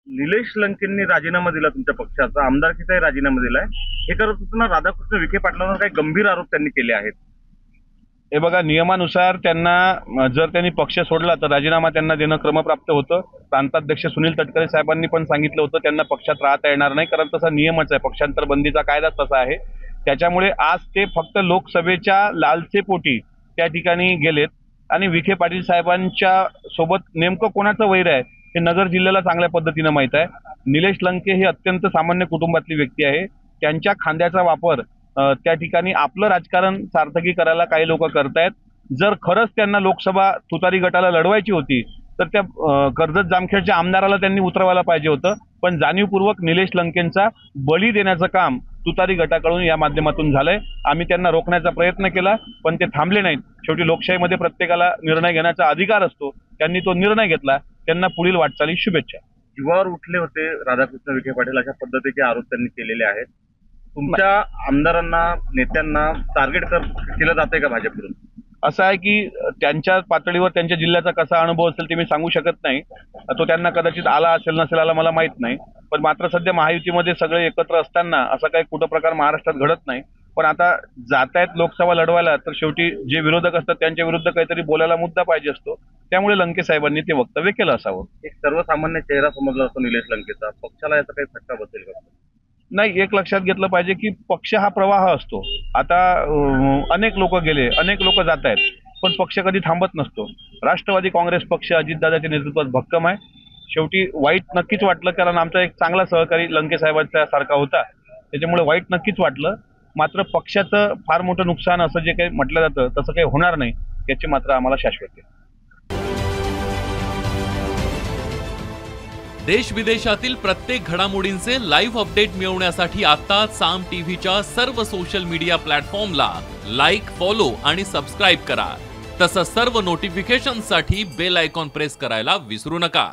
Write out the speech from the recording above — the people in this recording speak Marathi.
निलेश लंकेंनी राजीनामा दिला तुमच्या पक्षाचा, आमदारकीचाही राजीनामा दिलाय. हे करत असताना राधाकृष्ण विखे पाटलांवर काही गंभीर आरोप त्यांनी केले आहेत. हे बघा, नियमानुसार त्यांना जर त्यांनी पक्ष सोडला तर राजीनामा त्यांना देणं क्रमप्राप्त होतं. प्रांताध्यक्ष सुनील तटकरे साहेबांनी पण सांगितलं होतं त्यांना पक्षात राहता येणार नाही, कारण तसा नियमच आहे, पक्षांतर बंदीचा कायदाच तसा आहे. त्याच्यामुळे आज ते फक्त लोकसभेच्या लालसेपोटी त्या ठिकाणी गेलेत आणि विखे पाटील साहेबांच्या सोबत नेमकं कोणाचं वैर आहे हे नगर जिल्ह्याला चांगल्या पद्धतीनं माहीत आहे. निलेश लंके हे अत्यंत सामान्य कुटुंबातली व्यक्ती आहे. त्यांच्या खांद्याचा वापर त्या ठिकाणी आपलं राजकारण सार्थकी करायला काही लोक करतायत. जर खरंच त्यांना लोकसभा तुतारी गटाला लढवायची होती तर त्या कर्जत जामखेडच्या आमदाराला त्यांनी उतरवायला पाहिजे होतं. पण जाणीवपूर्वक निलेश लंकेंचा बळी देण्याचं काम तुतारी गटाकडून या माध्यमातून झालंय. आम्ही त्यांना रोखण्याचा प्रयत्न केला पण ते थांबले नाहीत. शेवटी लोकशाहीमध्ये प्रत्येकाला निर्णय घेण्याचा अधिकार असतो. त्यांनी तो निर्णय घेतला. त्यांना पुढील वाटचाली शुभेच्छा. जीवावर उठले होते राधाकृष्ण विखे पाटील, अशा पद्धतीचे आरोप त्यांनी केलेले आहेत. तुमच्या आमदारांना, नेत्यांना टार्गेट केलं जातंय का भाजपकडून? असं आहे की त्यांच्या पातळीवर त्यांच्या जिल्ह्याचा कसा अनुभव असेल ते मी सांगू शकत नाही. तो त्यांना कदाचित आला असेल नसेल आला मला माहित नाही. पण मात्र सध्या महायुतीमध्ये सगळे एकत्र असताना असा काही कुठं प्रकार महाराष्ट्रात घडत नाही. पण आता जातायत लोकसभा लढवायला तर शेवटी जे विरोधक असतात त्यांच्या विरुद्ध काहीतरी बोलायला मुद्दा पाहिजे असतो. त्यामुळे लंके साहेबांनी ते वक्तव्य केलं असावं. एक सर्वसामान्य चेहरा समजला असतो निलेश लंकेचा, पक्षाला याचा काही फटका बसेल का? नाही, एक लक्षात घेतलं पाहिजे की पक्ष हा प्रवाह असतो. आता अनेक लोक गेले, अनेक लोक जात आहेत, पण पक्ष कधी थांबत नसतो. राष्ट्रवादी काँग्रेस पक्ष अजितदादाच्या नेतृत्वात भक्कम आहे. शेवटी वाईट नक्कीच वाटलं, कारण आमचा एक चांगला सहकारी लंके साहेबांच्या सारखा होता, त्याच्यामुळे वाईट नक्कीच वाटलं. मात्र पक्षाचं फार मोठं नुकसान असं जे काही म्हटलं जातं तसं काही होणार नाही याची मात्र आम्हाला शाश्वती आहे. देश विदेशातील प्रत्येक घडामोडींचे लाईव्ह अपडेट मिळवण्यासाठी आता साम टीव्हीच्या सर्व सोशल मीडिया प्लॅटफॉर्मला लाईक, फॉलो आणि सबस्क्राईब करा. तसंच सर्व नोटिफिकेशनसाठी बेल आयकॉन प्रेस करायला विसरू नका.